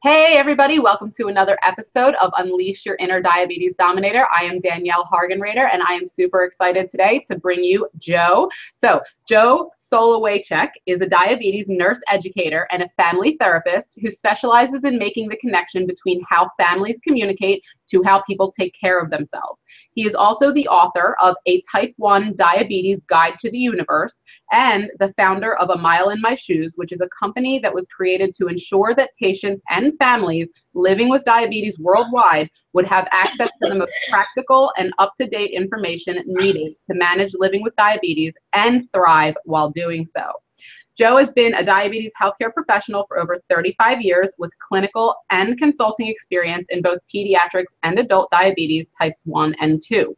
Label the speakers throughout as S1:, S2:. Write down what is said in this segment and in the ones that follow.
S1: Hey everybody, welcome to another episode of Unleash Your Inner Diabetes Dominator. I am Danielle Hargenrader and I am super excited today to bring you Joe. So Joe Solowiejczyk is a diabetes nurse educator and a family therapist who specializes in making the connection between how families communicate to how people take care of themselves. He is also the author of A Type 1 Diabetes Guide to the Universe and the founder of A Mile in My Shoes, which is a company that was created to ensure that patients and families living with diabetes worldwide would have access to the most practical and up-to-date information needed to manage living with diabetes and thrive while doing so. Joe has been a diabetes healthcare professional for over 35 years with clinical and consulting experience in both pediatrics and adult diabetes types 1 and 2.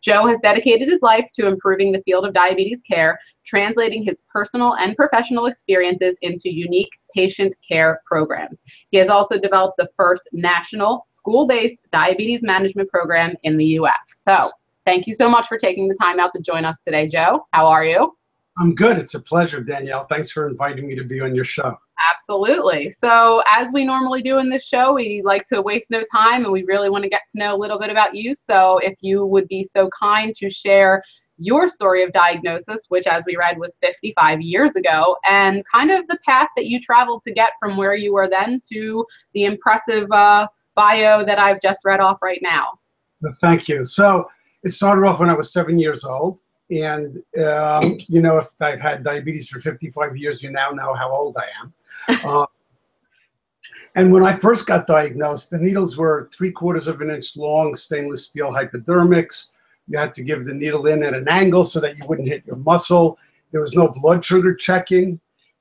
S1: Joe has dedicated his life to improving the field of diabetes care, translating his personal and professional experiences into unique patient care programs. He has also developed the first national school-based diabetes management program in the U.S. So thank you so much for taking the time out to join us today, Joe. How are you?
S2: I'm good. It's a pleasure, Danielle. Thanks for inviting me to be on your show.
S1: Absolutely. So as we normally do in this show, we like to waste no time and we really want to get to know a little bit about you. So if you would be so kind to share your story of diagnosis, which as we read was 55 years ago, and kind of the path that you traveled to get from where you were then to the impressive bio that I've just read off right now.
S2: Well, thank you. So it started off when I was 7 years old. And, you know, if I've had diabetes for 55 years, you now know how old I am. And when I first got diagnosed, the needles were 3/4 of an inch long, stainless steel hypodermics. You had to give the needle in at an angle so that you wouldn't hit your muscle. There was no blood sugar checking.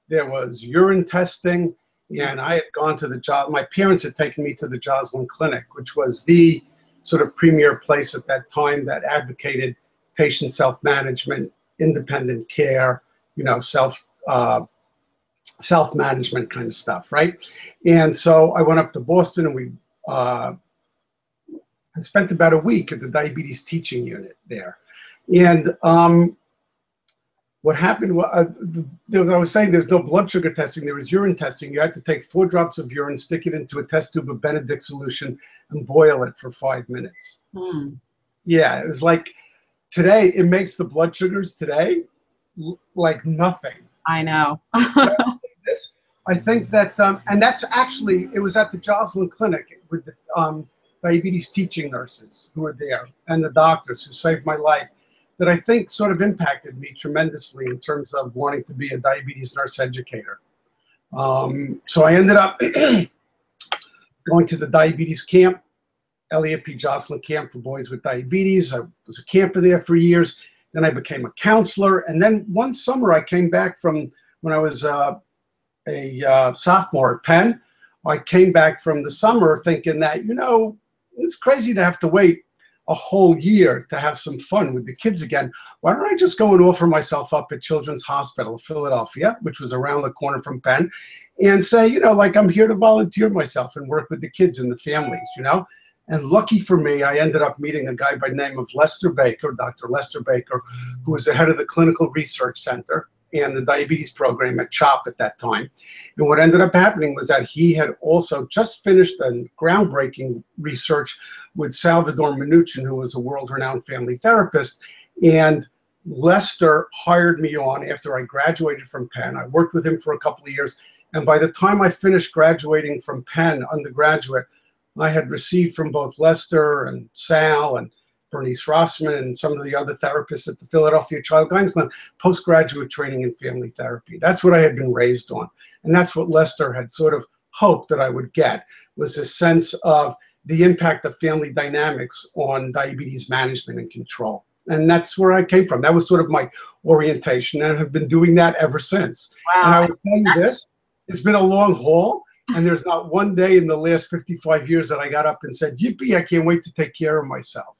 S2: There was urine testing. And I had gone to my parents had taken me to the Joslin Clinic, which was the sort of premier place at that time that advocated patient self-management, independent care, you know, self-management kind of stuff, right? And so I went up to Boston and we spent about a week at the diabetes teaching unit there. And what happened was, I was saying there's no blood sugar testing, there was urine testing. You had to take 4 drops of urine, stick it into a test tube of Benedict solution and boil it for 5 minutes. Yeah, it was like, today, it makes the blood sugars today like nothing.
S1: I know.
S2: I think that, and that's actually, it was at the Joslin Clinic with the diabetes teaching nurses who were there and the doctors who saved my life that I think sort of impacted me tremendously in terms of wanting to be a diabetes nurse educator. So I ended up going to the diabetes camp, Elliott P. Joslin Camp for Boys with Diabetes. I was a camper there for years. Then I became a counselor. And then one summer I came back from when I was a sophomore at Penn. I came back from the summer thinking that, you know, it's crazy to have to wait a whole year to have some fun with the kids again. Why don't I just go and offer myself up at Children's Hospital of Philadelphia, which was around the corner from Penn, and say, you know, like I'm here to volunteer myself and work with the kids and the families, you know? And lucky for me, I ended up meeting a guy by the name of Lester Baker, Dr. Lester Baker, who was the head of the Clinical Research Center and the diabetes program at CHOP at that time. And what ended up happening was that he had also just finished a groundbreaking research with Salvador Minuchin, who was a world-renowned family therapist. And Lester hired me on after I graduated from Penn. I worked with him for a couple of years. And by the time I finished graduating from Penn, undergraduate, I had received from both Lester and Sal and Bernice Rossman and some of the other therapists at the Philadelphia Child Guidance Clinic postgraduate training in family therapy. That's what I had been raised on. And that's what Lester had sort of hoped that I would get, was a sense of the impact of family dynamics on diabetes management and control. And that's where I came from. That was sort of my orientation, and I've been doing that ever since.
S1: Wow.
S2: And I would tell you this, it's been a long haul. And there's not one day in the last 55 years that I got up and said, yippee, I can't wait to take care of myself.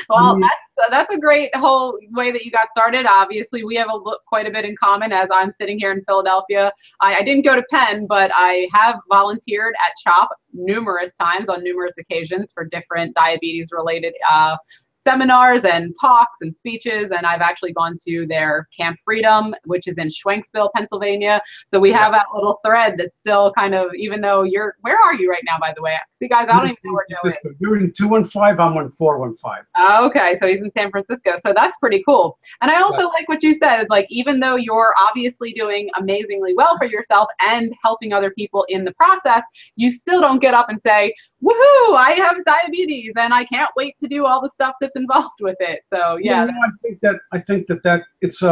S1: Well, that's a great whole way that you got started. Obviously, we have quite a bit in common as I'm sitting here in Philadelphia. I didn't go to Penn, but I have volunteered at CHOP numerous times on numerous occasions for different diabetes-related seminars and talks and speeches, and I've actually gone to their Camp Freedom, which is in Schwenksville, Pennsylvania. So we have that little thread that's still kind of, even though where are you right now, by the way? See, guys, I don't even know where Joe is.
S2: You're in 215, I'm on 415.
S1: Okay, so he's in San Francisco. So that's pretty cool. And I also like what you said. It's like, even though you're obviously doing amazingly well for yourself and helping other people in the process, you still don't get up and say, woohoo, I have diabetes and I can't wait to do all the stuff that's involved with it. So yeah.
S2: I think that it's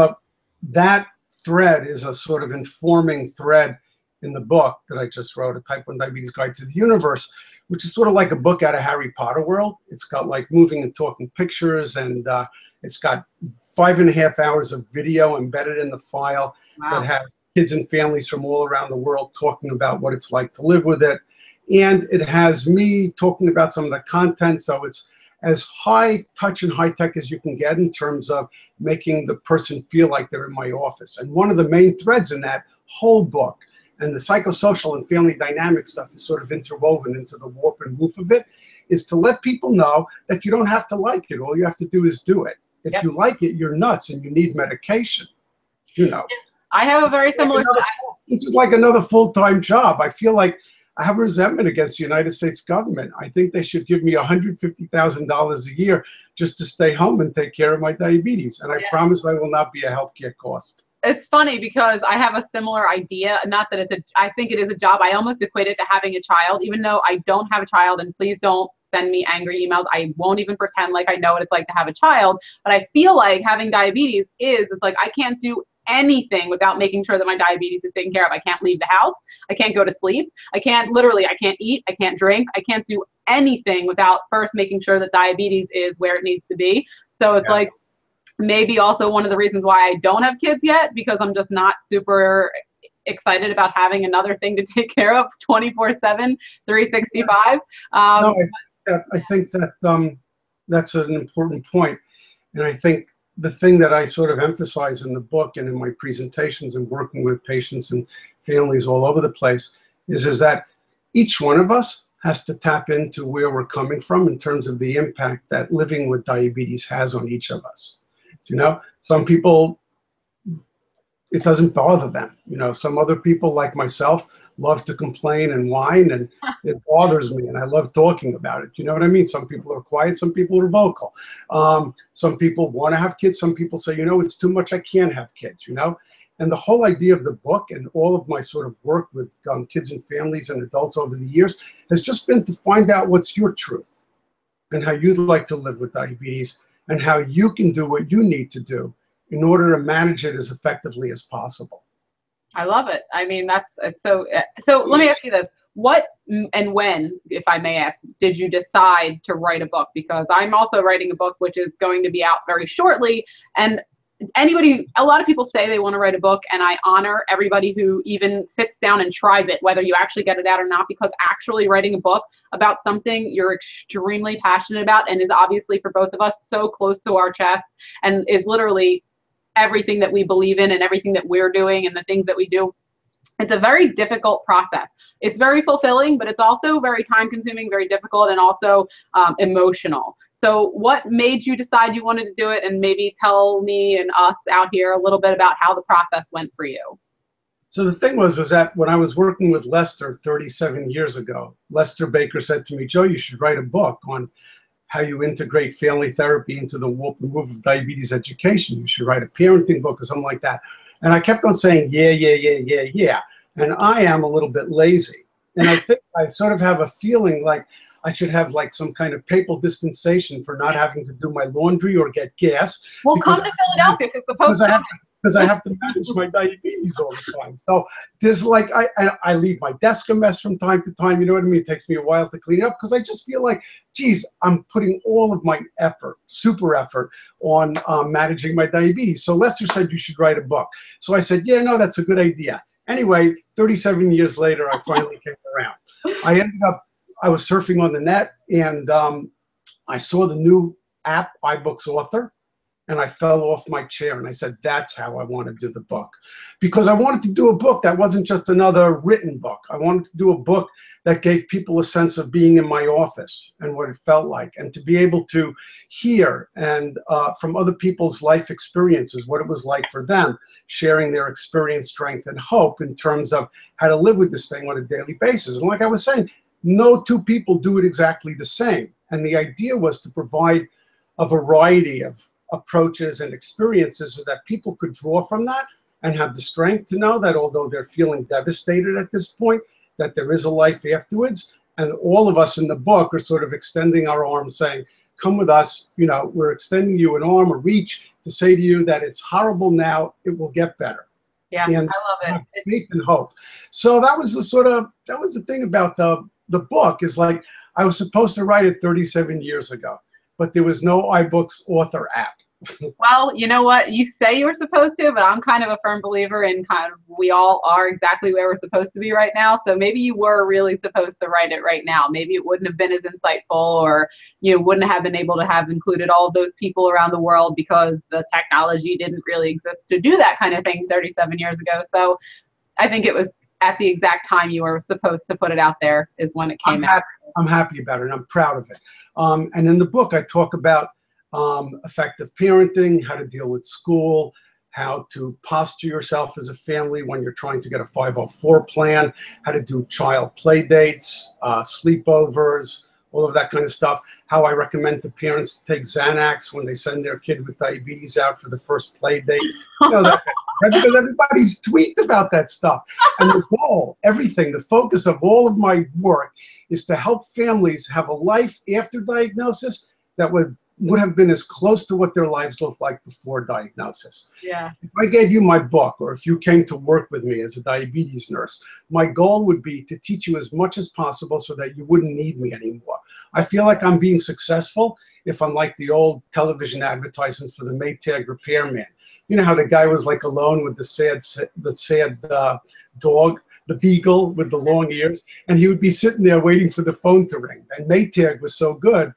S2: that thread is a sort of informing thread in the book that I just wrote, A Type 1 Diabetes Guide to the Universe, which is sort of like a book out of Harry Potter world. It's got like moving and talking pictures, and it's got 5.5 hours of video embedded in the file that has kids and families from all around the world talking about what it's like to live with it. And it has me talking about some of the content, so it's as high touch and high tech as you can get in terms of making the person feel like they're in my office. And one of the main threads in that whole book, and the psychosocial and family dynamic stuff is sort of interwoven into the warp and woof of it, is to let people know that you don't have to like it. All you have to do is do it. If you like it, you're nuts and you need medication. You know.
S1: I have a very similar.
S2: This is like another full-time job. I feel like I have resentment against the United States government. I think they should give me $150,000 a year just to stay home and take care of my diabetes. And I promise I will not be a healthcare cost.
S1: It's funny because I have a similar idea. Not that I think it is a job. I almost equate it to having a child, even though I don't have a child, and please don't send me angry emails. I won't even pretend like I know what it's like to have a child. But I feel like having diabetes it's like I can't do anything without making sure that my diabetes is taken care of. I can't leave the house. I can't go to sleep. I can't eat. I can't drink. I can't do anything without first making sure that diabetes is where it needs to be. So it's like, maybe also one of the reasons why I don't have kids yet, because I'm just not super excited about having another thing to take care of 24/7, 365.
S2: No, I think that that's an important point. And I think the thing that I sort of emphasize in the book and in my presentations and working with patients and families all over the place is that each one of us has to tap into where we're coming from in terms of the impact that living with diabetes has on each of us. You know, some people, it doesn't bother them. You know, some other people like myself love to complain and whine, and it bothers me, and I love talking about it. You know what I mean? Some people are quiet, some people are vocal. Some people want to have kids. Some people say, you know, it's too much, I can't have kids, you know? And the whole idea of the book and all of my sort of work with kids and families and adults over the years has just been to find out what's your truth and how you'd like to live with diabetes, and how you can do what you need to do in order to manage it as effectively as possible.
S1: I love it. I mean, so let me ask you this. What and when, if I may ask, did you decide to write a book? Because I'm also writing a book, which is going to be out very shortly. And a lot of people say they want to write a book, and I honor everybody who even sits down and tries it, whether you actually get it out or not, because actually writing a book about something you're extremely passionate about and is obviously for both of us so close to our chest and is literally everything that we believe in and everything that we're doing and the things that we do. It's a very difficult process. It's very fulfilling, but it's also very time consuming, very difficult, and also emotional. So what made you decide you wanted to do it? And maybe tell me and us out here a little bit about how the process went for you.
S2: So the thing was that when I was working with Lester 37 years ago, Lester Baker said to me, Joe, you should write a book on how you integrate family therapy into the warp and woof of diabetes education. You should write a parenting book or something like that. And I kept on saying, yeah. And I am a little bit lazy. And I think I sort of have a feeling like I should have like some kind of papal dispensation for not having to do my laundry or get gas.
S1: Well, come to Philadelphia
S2: because I have to manage my diabetes all the time. So there's like, I leave my desk a mess from time to time. You know what I mean? It takes me a while to clean it up because I just feel like, geez, I'm putting all of my effort, super effort on managing my diabetes. So Lester said you should write a book. So I said, yeah, no, that's a good idea. Anyway, 37 years later, I finally came around. I was surfing on the net, and I saw the new app, iBooks Author. and I fell off my chair and I said, that's how I want to do the book. Because I wanted to do a book that wasn't just another written book. I wanted to do a book that gave people a sense of being in my office and what it felt like, and to be able to hear and from other people's life experiences, what it was like for them, sharing their experience, strength, and hope in terms of how to live with this thing on a daily basis. And like I was saying, no two people do it exactly the same. And the idea was to provide a variety of approaches and experiences so that people could draw from that and have the strength to know that although they're feeling devastated at this point, that there is a life afterwards. And all of us in the book are sort of extending our arms saying, come with us, you know, we're extending you an arm, a reach to say to you that it's horrible now, it will get better.
S1: Yeah,
S2: and
S1: I love it.
S2: Have faith and hope. So that was the thing about the book, is like, I was supposed to write it 37 years ago, but there was no iBooks author app.
S1: Well, you know what? You say you were supposed to, but I'm kind of a firm believer in kind of we all are exactly where we're supposed to be right now. So maybe you were really supposed to write it right now. Maybe it wouldn't have been as insightful, or you wouldn't have been able to have included all of those people around the world because the technology didn't really exist to do that kind of thing 37 years ago. So I think it was at the exact time you were supposed to put it out there is when it came out.
S2: I'm happy about it, and I'm proud of it. And in the book, I talk about effective parenting, how to deal with school, how to posture yourself as a family when you're trying to get a 504 plan, how to do child play dates, sleepovers, all of that kind of stuff, how I recommend to parents to take Xanax when they send their kid with diabetes out for the first play date. You know, that, because everybody's tweaked about that stuff. And the goal, everything, the focus of all of my work is to help families have a life after diagnosis that would have been as close to what their lives looked like before diagnosis.
S1: Yeah.
S2: If I gave you my book, or if you came to work with me as a diabetes nurse, my goal would be to teach you as much as possible so that you wouldn't need me anymore. I feel like I'm being successful if I'm like the old television advertisements for the Maytag repairman. You know how the guy was like alone with the sad dog, the beagle with the long ears, and he would be sitting there waiting for the phone to ring. And Maytag was so good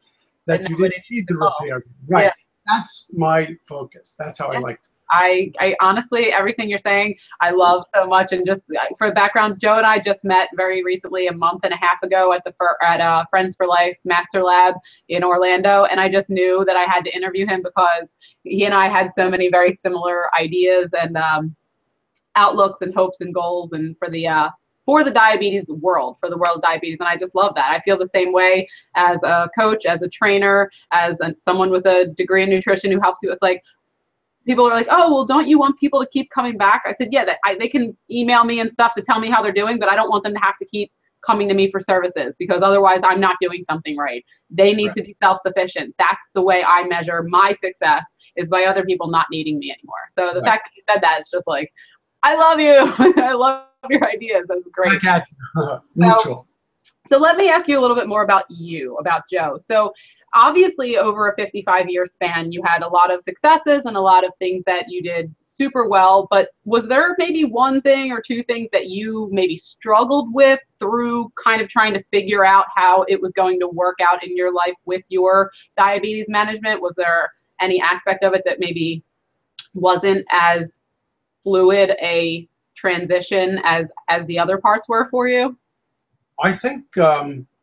S2: that you didn't need the repair. Right. Yeah. That's my focus. That's how I like to.
S1: I honestly, everything you're saying, I love so much. And just for background, Joe and I just met very recently, a month and a half ago at Friends for Life Master Lab in Orlando. And I just knew that I had to interview him because he and I had so many very similar ideas and outlooks and hopes and goals, and for the diabetes world, for the world of diabetes. And I just love that. I feel the same way as a coach, as a trainer, as someone with a degree in nutrition who helps you. It's like, people are like, oh, well, don't you want people to keep coming back? I said, yeah, they can email me and stuff to tell me how they're doing, but I don't want them to have to keep coming to me for services, because otherwise I'm not doing something right. They need to be self-sufficient. That's the way I measure my success, is by other people not needing me anymore. So the fact that you said that, it's just like, I love you. I love your ideas. That's great.
S2: I got you. Mutual.
S1: So let me ask you a little bit more about you, about Joe. So obviously over a 55-year span, you had a lot of successes and a lot of things that you did super well, but was there maybe one thing or two things that you maybe struggled with through kind of trying to figure out how it was going to work out in your life with your diabetes management? Was there any aspect of it that maybe wasn't as fluid a transition as the other parts were for you?
S2: I think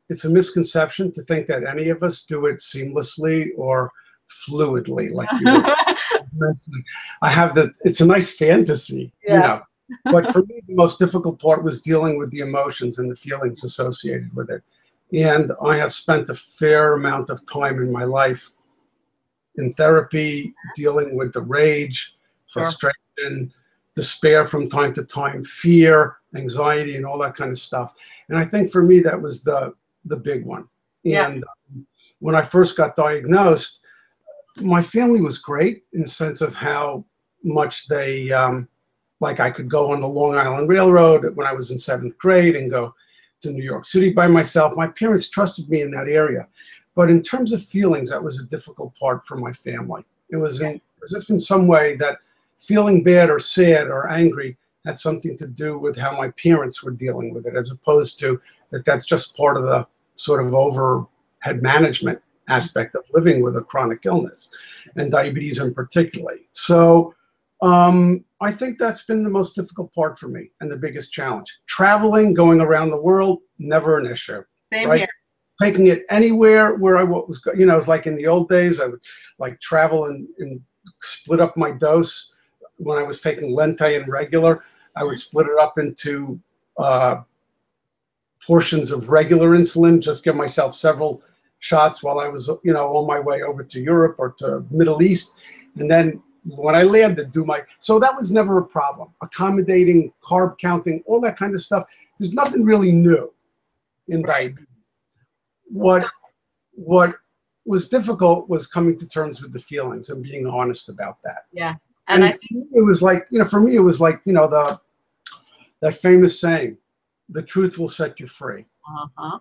S2: it's a misconception to think that any of us do it seamlessly or fluidly, like you mentioned. It's a nice fantasy, you know. But for me, the most difficult part was dealing with the emotions and the feelings associated with it. And I have spent a fair amount of time in my life in therapy, dealing with the rage, frustration, despair from time to time, fear, anxiety, and all that kind of stuff. And I think for me, that was the big one. And when I first got diagnosed, my family was great in the sense of how much they, like I could go on the Long Island Railroad when I was in 7th grade and go to New York City by myself. My parents trusted me in that area. But in terms of feelings, that was a difficult part for my family. It was as if in some way that feeling bad or sad or angry had something to do with how my parents were dealing with it, as opposed to that's just part of the sort of overhead management aspect of living with a chronic illness, and diabetes in particular. So I think that's been the most difficult part for me and the biggest challenge. Traveling, going around the world, never an issue.
S1: Same here.
S2: Taking it anywhere where I was, you know, it's like in the old days, I would like travel and split up my dose. When I was taking Lente and regular, I would split it up into portions of regular insulin, just give myself several shots while I was, you know, on my way over to Europe or to Middle East. And then when I landed, so that was never a problem. Accommodating, carb counting, all that kind of stuff. There's nothing really new in diabetes. What was difficult was coming to terms with the feelings and being honest about that.
S1: Yeah.
S2: And I think it was like, you know, for me, it was like, you know, that famous saying, the truth will set you free.
S1: Uh-huh.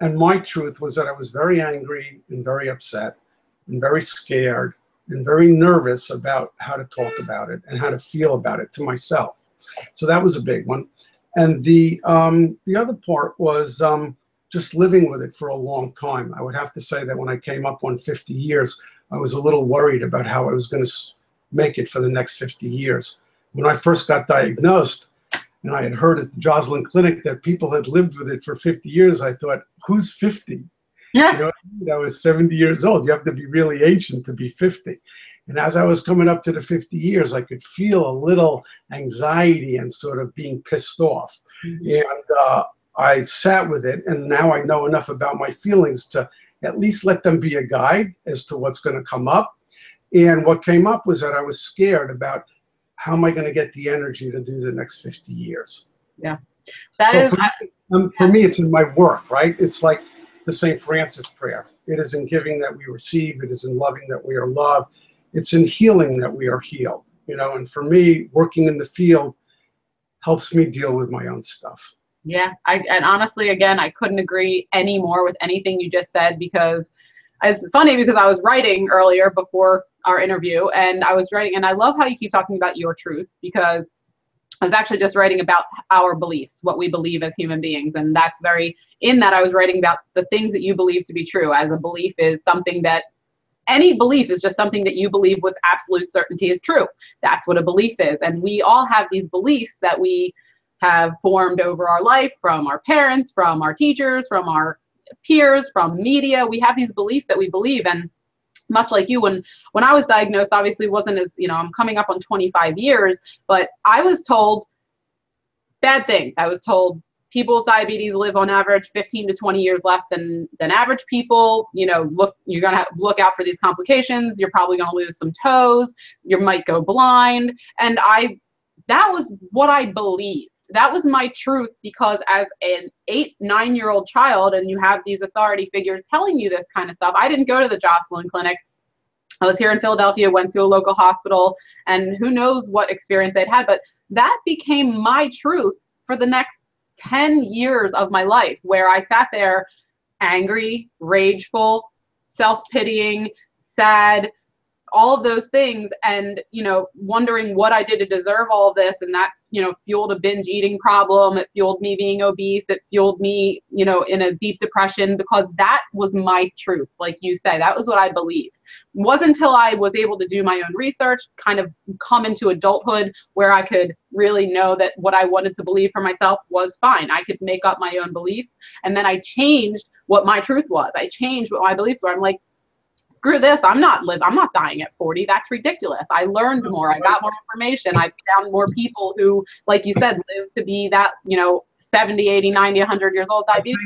S2: And my truth was that I was very angry and very upset and very scared and very nervous about how to talk about it and how to feel about it to myself. So that was a big one. And the other part was just living with it for a long time. I would have to say that when I came up on 50 years, I was a little worried about how I was going to make it for the next 50 years. When I first got diagnosed, and I had heard at the Joslin Clinic that people had lived with it for 50 years, I thought, who's 50?
S1: Yeah.
S2: You know, I was 70 years old. You have to be really ancient to be 50. And as I was coming up to the 50 years, I could feel a little anxiety and sort of being pissed off. Mm-hmm. And I sat with it, and now I know enough about my feelings to at least let them be a guide as to what's going to come up. And what came up was that I was scared about how am I going to get the energy to do the next 50 years.
S1: Yeah. That is
S2: for me, it's in my work, right? It's like the St. Francis prayer. It is in giving that we receive. It is in loving that we are loved. It's in healing that we are healed, you know, and for me, working in the field helps me deal with my own stuff.
S1: Yeah. And honestly, again, I couldn't agree any more with anything you just said, because it's funny because I was writing earlier before our interview, and I was writing, and I love how you keep talking about your truth, because I was actually just writing about our beliefs, what we believe as human beings. And that's in that I was writing about the things that you believe to be true. As a belief is something that, any belief is just something that you believe with absolute certainty is true. That's what a belief is. And we all have these beliefs that we have formed over our life, from our parents, from our teachers, from our peers, from media. We have these beliefs that we believe. And much like you, when I was diagnosed, obviously wasn't as, you know, I'm coming up on 25 years, but I was told bad things. I was told people with diabetes live on average 15 to 20 years less than average people. You know, you're going to look out for these complications. You're probably going to lose some toes. You might go blind. And that was what I believed. That was my truth, because as an 8-9-year-old child, and you have these authority figures telling you this kind of stuff. I didn't go to the Joslin Clinic. I was here in Philadelphia, went to a local hospital, and who knows what experience they'd had, but that became my truth for the next 10 years of my life, where I sat there angry, rageful, self-pitying, sad, all of those things, and, you know, wondering what I did to deserve all of this. And that, you know, fueled a binge eating problem. It fueled me being obese. It fueled me, you know, in a deep depression, because that was my truth. Like you say, that was what I believed. It wasn't until I was able to do my own research, kind of come into adulthood, where I could really know that what I wanted to believe for myself was fine. I could make up my own beliefs. And then I changed what my truth was. I changed what my beliefs were. I'm like, screw this. I'm not dying at 40. That's ridiculous. I learned more. I got more information. I found more people who, like you said, live to be that, you know, 70, 80, 90, 100 years old. Diabetes.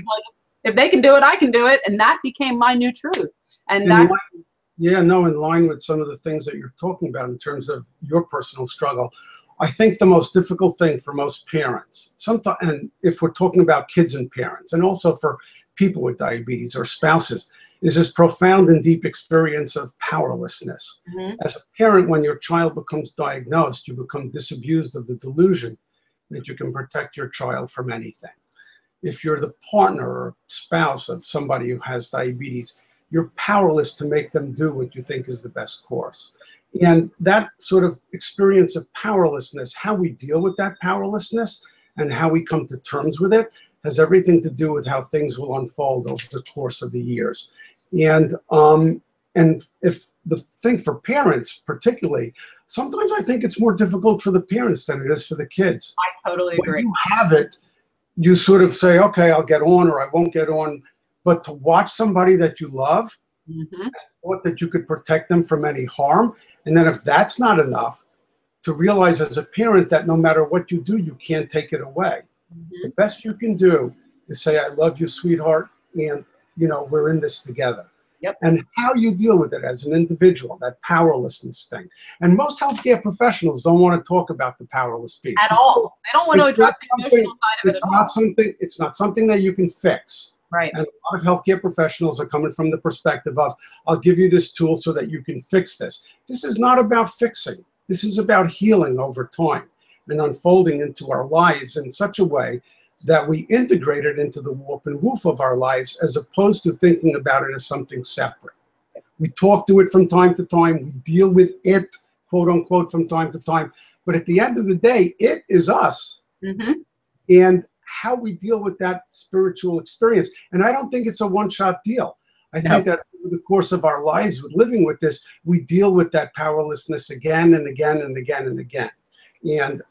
S1: If they can do it, I can do it. And that became my new truth. And that.
S2: Yeah, no, in line with some of the things that you're talking about in terms of your personal struggle. I think the most difficult thing for most parents, sometimes, and if we're talking about kids and parents, and also for people with diabetes or spouses, is this profound and deep experience of powerlessness. Mm-hmm. As a parent, when your child becomes diagnosed, you become disabused of the delusion that you can protect your child from anything. If you're the partner or spouse of somebody who has diabetes, you're powerless to make them do what you think is the best course. And that sort of experience of powerlessness, how we deal with that powerlessness and how we come to terms with it, has everything to do with how things will unfold over the course of the years. And if the thing for parents particularly, sometimes I think it's more difficult for the parents than it is for the kids.
S1: I totally agree.
S2: When you have it, you sort of say, okay, I'll get on or I won't get on. But to watch somebody that you love, and thought that you could protect them from any harm, and then if that's not enough, to realize as a parent that no matter what you do, you can't take it away. The best you can do is say, I love you, sweetheart, and we're in this together. And how you deal with it as an individual, that powerlessness thing. And most healthcare professionals don't want to talk about the powerless piece.
S1: At all. They don't want to address the emotional side of it at all.
S2: It's not something that you can fix.
S1: Right.
S2: And a lot of healthcare professionals are coming from the perspective of, I'll give you this tool so that you can fix this. This is not about fixing. This is about healing over time and unfolding into our lives in such a way that we integrate it into the warp and woof of our lives, as opposed to thinking about it as something separate. We talk to it from time to time. We deal with it, quote unquote, from time to time. But at the end of the day, it is us. And how we deal with that spiritual experience. And I don't think it's a one-shot deal. I think that over the course of our lives with living with this, we deal with that powerlessness again and again and again and again. And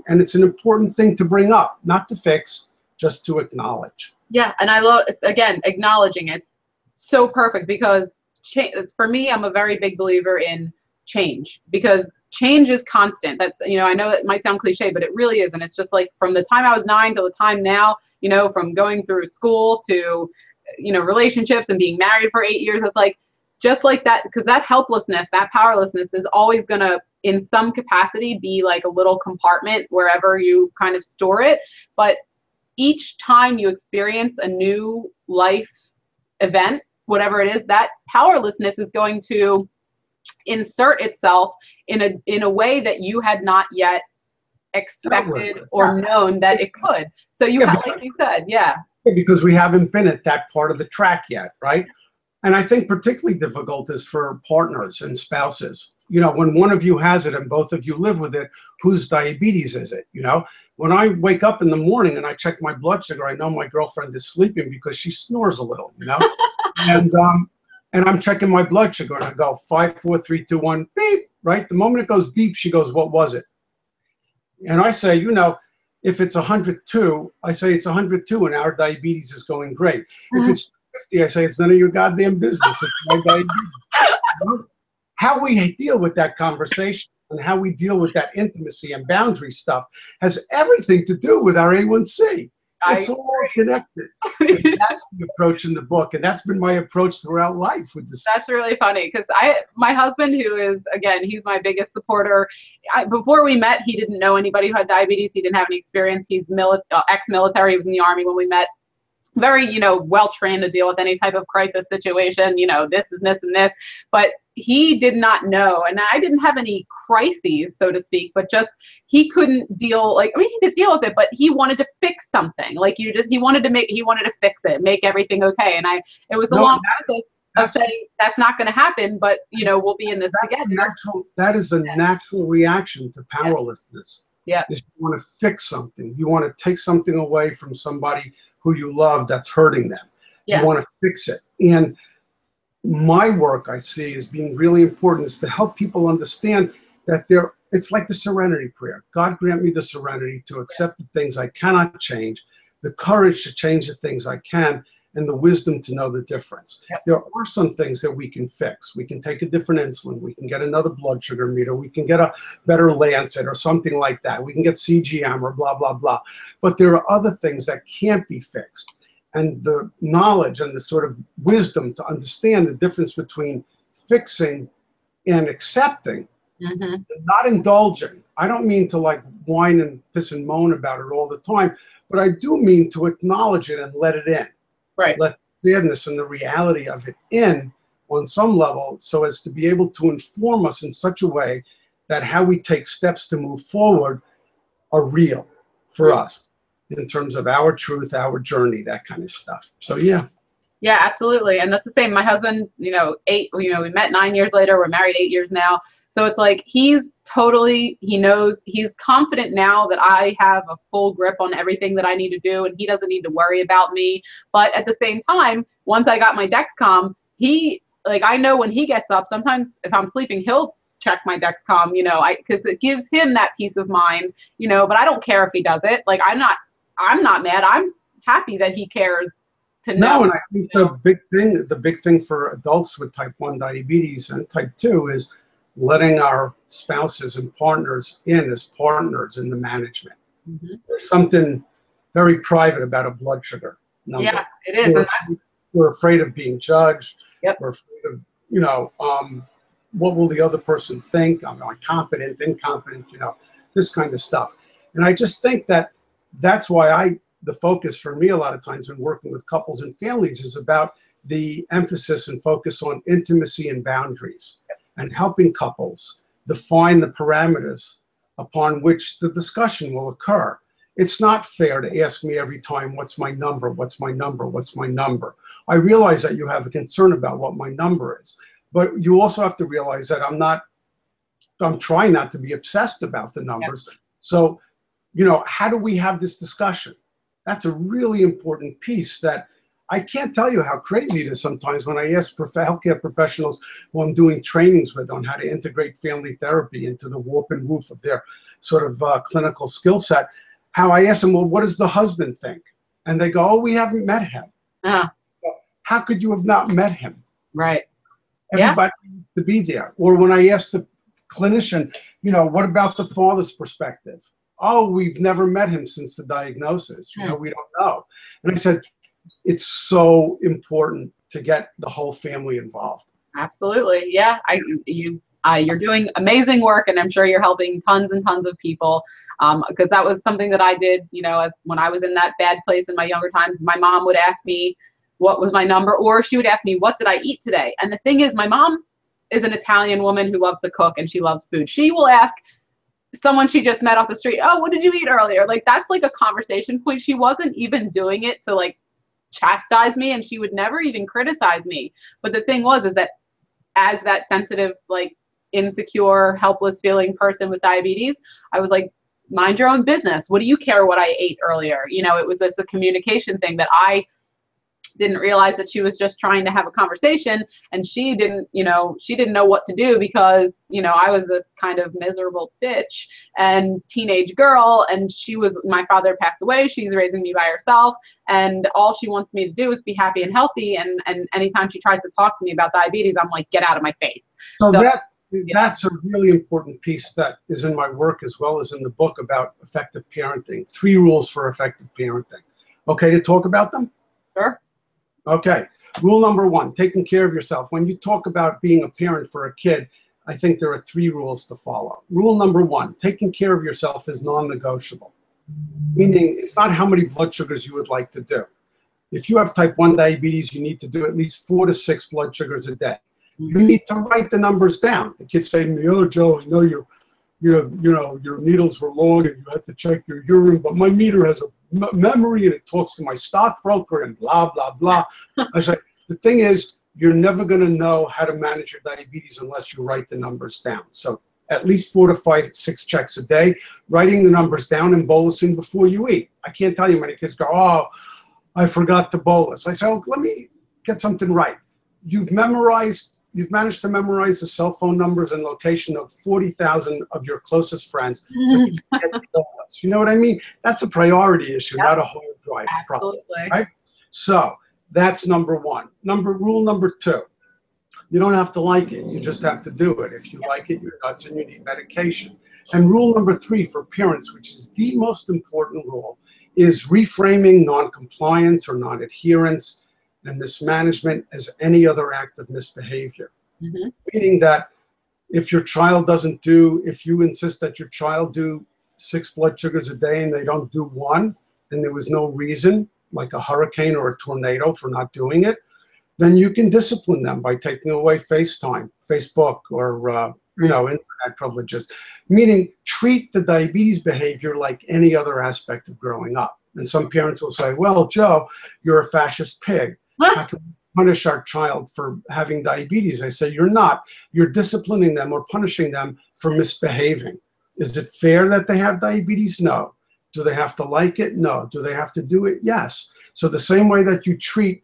S2: it's an important thing to bring up, not to fix, just to acknowledge.
S1: Yeah, and I love, again, acknowledging it's so perfect, because for me, I'm a very big believer in change, because change is constant. That's, I know it might sound cliche, but it really is. And it's just like from the time I was 9 to the time now, from going through school to, relationships and being married for 8 years, it's like, just like that, because that helplessness, that powerlessness is always going to, in some capacity, be like a little compartment wherever you kind of store it. But each time you experience a new life event, whatever it is, that powerlessness is going to insert itself in a way that you had not yet expected or known that it could. So you have, like you said,
S2: because we haven't been at that part of the track yet, right? And I think particularly difficult is for partners and spouses. When one of you has it and both of you live with it, whose diabetes is it? When I wake up in the morning and I check my blood sugar, I know my girlfriend is sleeping because she snores a little, and I'm checking my blood sugar and I go 5, 4, 3, 2, 1, beep, right? The moment it goes beep, she goes, what was it? And I say, if it's 102, I say it's 102 and our diabetes is going great. If it's 50, I say it's none of your goddamn business. It's my diabetes. How we deal with that conversation and how we deal with that intimacy and boundary stuff has everything to do with our A1C. It's all connected. That's the approach in the book, and that's been my approach throughout life with this.
S1: That's really funny, because my husband, who is, again, he's my biggest supporter. Before we met, he didn't know anybody who had diabetes. He didn't have any experience. He's ex-military. He was in the Army when we met. Very, well trained to deal with any type of crisis situation. This and this and this, but he did not know, and I didn't have any crises, so to speak, but just he couldn't deal. He could deal with it, but he wanted to fix something. He wanted to fix it, make everything okay. And it was a long process of saying that's not going to happen, but we'll be in this together.
S2: That is the natural reaction to powerlessness.
S1: Yeah,
S2: is you want to fix something. You want to take something away from somebody who you love that's hurting them. You want to fix it. And my work, I see, as being really important, is to help people understand that it's like the serenity prayer. God grant me the serenity to accept the things I cannot change, the courage to change the things I can, and the wisdom to know the difference. There are some things that we can fix. We can take a different insulin. We can get another blood sugar meter. We can get a better Lancet or something like that. We can get CGM or blah, blah, blah. But there are other things that can't be fixed. And the knowledge and the sort of wisdom to understand the difference between fixing and accepting, and not indulging. I don't mean to whine and piss and moan about it all the time, but I do mean to acknowledge it and let it in.
S1: Right.
S2: Let the sadness and the reality of it in on some level, so as to be able to inform us in such a way that how we take steps to move forward are real for us in terms of our truth, our journey, that kind of stuff. So yeah.
S1: Yeah, absolutely. And that's the same. My husband, we met 9 years later. We're married 8 years now. So it's like he knows, he's confident now that I have a full grip on everything that I need to do, and he doesn't need to worry about me. But at the same time, once I got my Dexcom, I know when he gets up, sometimes if I'm sleeping, he'll check my Dexcom, because it gives him that peace of mind, but I don't care if he does it. Like, I'm not mad. I'm happy that he cares to know.
S2: No, and I think the big thing for adults with type 1 diabetes and type 2 is letting our spouses and partners in as partners in the management. Mm-hmm. There's something very private about a blood sugar number.
S1: Yeah, it is.
S2: We're afraid of being judged.
S1: Yep.
S2: We're afraid of, what will the other person think? Am I competent, incompetent, this kind of stuff. And I just think that's why the focus for me a lot of times when working with couples and families is about the emphasis and focus on intimacy and boundaries and helping couples define the parameters upon which the discussion will occur. It's not fair to ask me every time, what's my number, what's my number, what's my number. I realize that you have a concern about what my number is, but you also have to realize that I'm trying not to be obsessed about the numbers. Yep. So, how do we have this discussion? That's a really important piece that I can't tell you how crazy it is sometimes when I ask healthcare professionals who I'm doing trainings with on how to integrate family therapy into the warp and woof of their sort of clinical skill set, how I ask them, well, what does the husband think? And they go, oh, we haven't met him.
S1: Uh-huh.
S2: How could you have not met him?
S1: Right.
S2: Everybody needs to be there. Or when I ask the clinician, what about the father's perspective? Oh, we've never met him since the diagnosis. We don't know. And I said, it's so important to get the whole family involved.
S1: Absolutely. Yeah. You're doing amazing work, and I'm sure you're helping tons and tons of people. Because that was something that I did, when I was in that bad place in my younger times. My mom would ask me what was my number, or she would ask me, what did I eat today? And the thing is, my mom is an Italian woman who loves to cook and she loves food. She will ask someone she just met off the street, oh, what did you eat earlier? Like, that's like a conversation point. She wasn't even doing it to like chastise me, and she would never even criticize me. But the thing is that as that sensitive, like insecure, helpless feeling person with diabetes, I was like, mind your own business. What do you care what I ate earlier? It was just a communication thing that I didn't realize that she was just trying to have a conversation, and she didn't know what to do because, I was this kind of miserable bitch and teenage girl, and my father passed away. She's raising me by herself, and all she wants me to do is be happy and healthy. And anytime she tries to talk to me about diabetes, I'm like, get out of my face.
S2: So that's a really important piece that is in my work as well as in the book about effective parenting. 3 rules for effective parenting. Okay to talk about them?
S1: Sure.
S2: Okay. Rule number 1, taking care of yourself. When you talk about being a parent for a kid, I think there are 3 rules to follow. Rule number 1, taking care of yourself is non-negotiable. Meaning it's not how many blood sugars you would like to do. If you have type 1 diabetes, you need to do at least 4 to 6 blood sugars a day. You need to write the numbers down. The kids say to me, oh, Joe, I know your needles were long and you had to check your urine, but my meter has a memory and it talks to my stockbroker and blah, blah, blah. I say, the thing is, you're never going to know how to manage your diabetes unless you write the numbers down. So at least 4 to 5, 6 checks a day, writing the numbers down and bolusing before you eat. I can't tell you many kids go, oh, I forgot to bolus. I say, oh, let me get something right. You've managed to memorize the cell phone numbers and location of 40,000 of your closest friends. You know what I mean? That's a priority issue, not a hard drive problem. Right? So that's number 1. Rule number 2, you don't have to like it. You just have to do it. If you like it, you're nuts and you need medication. And rule number 3 for parents, which is the most important rule, is reframing non-compliance or non-adherence and mismanagement as any other act of misbehavior. Mm-hmm. Meaning that if you insist that your child do 6 blood sugars a day and they don't do 1, and there was no reason, like a hurricane or a tornado for not doing it, then you can discipline them by taking away FaceTime, Facebook, or internet privileges. Meaning treat the diabetes behavior like any other aspect of growing up. And some parents will say, well, Joe, you're a fascist pig. punish our child for having diabetes. I say, you're not. You're disciplining them or punishing them for misbehaving. Is it fair that they have diabetes? No. Do they have to like it? No. Do they have to do it? Yes. So the same way that you treat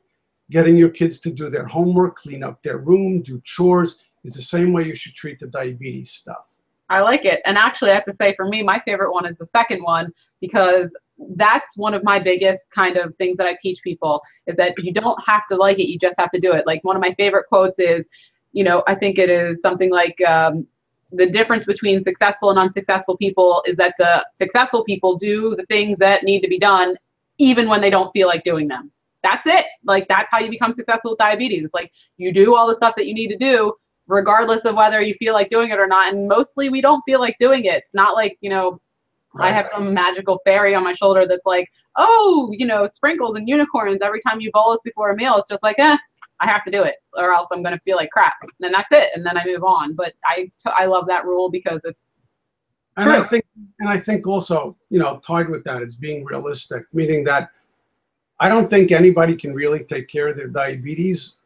S2: getting your kids to do their homework, clean up their room, do chores, is the same way you should treat the diabetes stuff.
S1: I like it. And actually, I have to say, for me, my favorite one is the second one, because that's one of my biggest kind of things that I teach people, is that you don't have to like it. You just have to do it. Like, one of my favorite quotes is, you know, I think it is something like, the difference between successful and unsuccessful people is that the successful people do the things that need to be done, even when they don't feel like doing them. That's it. Like, that's how you become successful with diabetes. It's like, you do all the stuff that you need to do, regardless of whether you feel like doing it or not. And mostly we don't feel like doing it. It's not like, you know, right. I have some magical fairy on my shoulder that's like, oh, you know, sprinkles and unicorns every time you bolus before a meal. It's just like, I have to do it, or else I'm going to feel like crap. And that's it. And then I move on. But I love that rule because it's true.
S2: And I think also, you know, tied with that is being realistic, meaning that I don't think anybody can really take care of their diabetes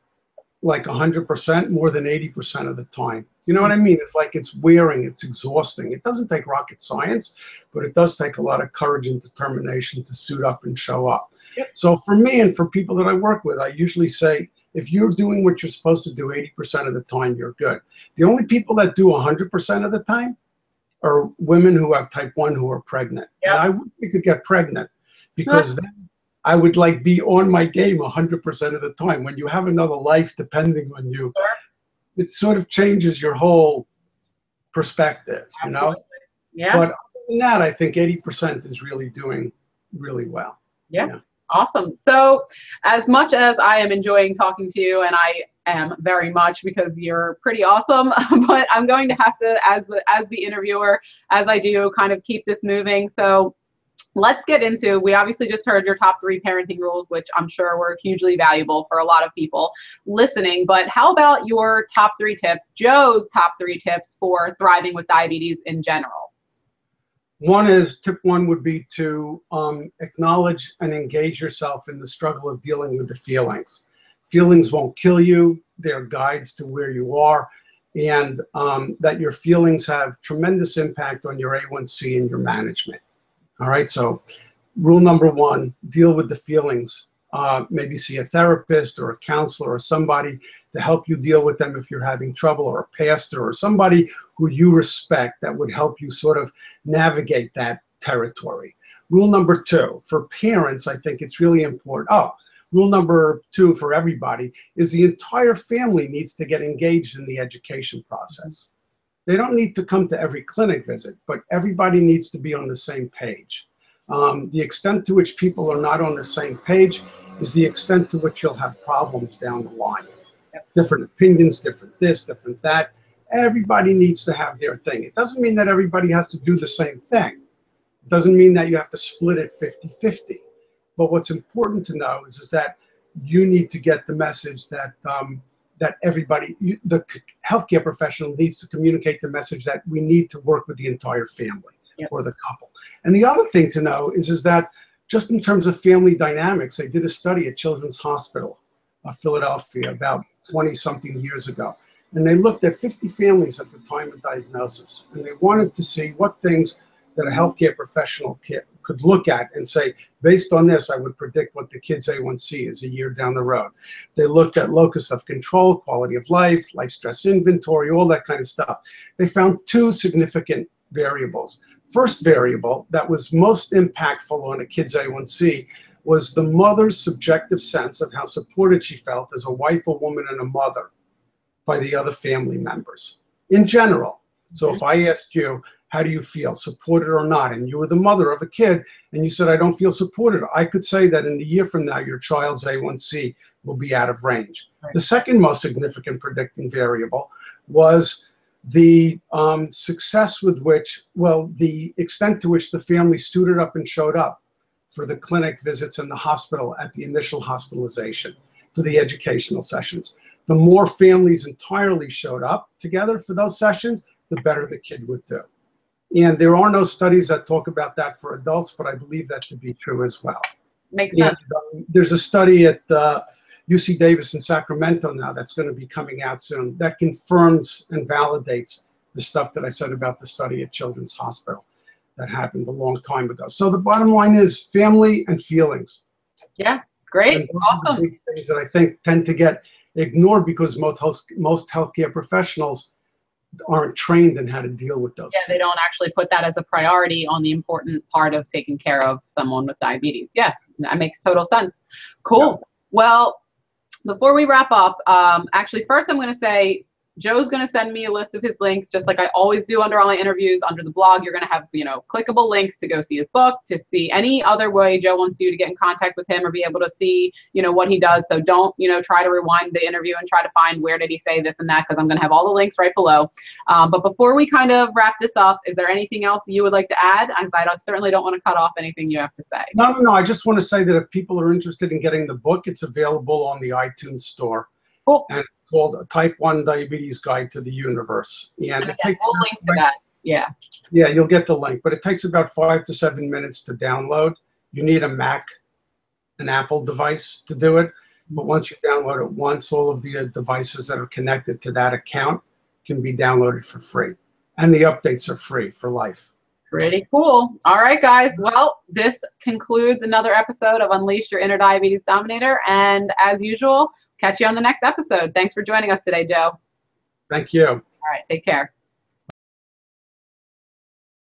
S2: like 100% more than 80% of the time. You know what I mean? It's like, it's wearing, it's exhausting. It doesn't take rocket science, but it does take a lot of courage and determination to suit up and show up. Yep. So for me and for people that I work with, I usually say, if you're doing what you're supposed to do 80% of the time, you're good. The only people that do 100% of the time are women who have type 1 who are pregnant. Yep. And I wish we could get pregnant, because then I would like be on my game 100% of the time. When you have another life depending on you, it sort of changes your whole perspective, you know?
S1: Yeah.
S2: But other than that, I think 80% is really doing really well.
S1: Yeah. Awesome. So as much as I am enjoying talking to you, and I am very much, because you're pretty awesome, but I'm going to have to, as the interviewer, as I do, kind of keep this moving. So let's get into, we obviously just heard your top 3 parenting rules, which I'm sure were hugely valuable for a lot of people listening. But how about your top 3 tips, Joe's top 3 tips for thriving with diabetes in general?
S2: Tip one would be to acknowledge and engage yourself in the struggle of dealing with the feelings. Feelings won't kill you. They're guides to where you are, and that your feelings have tremendous impact on your A1C and your management. All right, so rule number 1, deal with the feelings. Maybe see a therapist or a counselor or somebody to help you deal with them if you're having trouble, or a pastor or somebody who you respect that would help you sort of navigate that territory. Rule number 2, for parents, I think it's really important. Rule number 2 for everybody is the entire family needs to get engaged in the education process. They don't need to come to every clinic visit, but everybody needs to be on the same page. The extent to which people are not on the same page is the extent to which you'll have problems down the line. Different opinions, different this, different that. Everybody needs to have their thing. It doesn't mean that everybody has to do the same thing. It doesn't mean that you have to split it 50-50. But what's important to know is that you need to get the message that that everybody, the healthcare professional needs to communicate the message that we need to work with the entire family or the couple. And the other thing to know is that just in terms of family dynamics, they did a study at Children's Hospital of Philadelphia about 20-something years ago. And they looked at 50 families at the time of diagnosis. And they wanted to see what things that a healthcare professional could look at and say, based on this, I would predict what the kid's A1C is a year down the road. They looked at locus of control, quality of life stress inventory, all that kind of stuff. They found 2 significant variables. First variable that was most impactful on a kid's A1C was the mother's subjective sense of how supported she felt as a wife, a woman, and a mother by the other family members in general. So if I asked you, how do you feel, supported or not? And you were the mother of a kid and you said, I don't feel supported. I could say that in a year from now, your child's A1C will be out of range. Right. The second most significant predicting variable was the success with which, the extent to which the family suited up and showed up for the clinic visits in the hospital at the initial hospitalization, for the educational sessions. The more families entirely showed up together for those sessions, the better the kid would do. And there are no studies that talk about that for adults, but I believe that to be true as well.
S1: Makes sense.
S2: And, there's a study at UC Davis in Sacramento now that's going to be coming out soon that confirms and validates the stuff that I said about the study at Children's Hospital that happened a long time ago. So the bottom line is family and feelings.
S1: Yeah, great,
S2: and those
S1: awesome.
S2: are the big things that I think tend to get ignored because most healthcare professionals aren't trained in how to deal with those
S1: things. They don't actually put that as a priority on the important part of taking care of someone with diabetes. Yeah, that makes total sense. Cool. Yeah. Well, before we wrap up, actually, first I'm going to say, Joe's going to send me a list of his links, just like I always do under all my interviews. Under the blog, you're going to have, clickable links to go see his book, to see any other way Joe wants you to get in contact with him or be able to see, what he does. So don't, try to rewind the interview and try to find where did he say this and that, because I'm going to have all the links right below. But before we kind of wrap this up, is there anything else you would like to add? I certainly don't want to cut off anything you have to say.
S2: No. I just want to say that if people are interested in getting the book, it's available on the iTunes store.
S1: Cool.
S2: And called a Type 1 Diabetes Guide to the Universe. And it takes
S1: we'll link to that. Yeah.
S2: Yeah, you'll get the link, but it takes about 5 to 7 minutes to download. You need a Mac, an Apple device to do it. But once you download it once, all of the devices that are connected to that account can be downloaded for free. And the updates are free for life.
S1: Pretty cool. All right, guys. Well, this concludes another episode of Unleash Your Inner Diabetes Dominator. And as usual, catch you on the next episode. Thanks for joining us today, Joe.
S2: Thank you.
S1: All right. Take care.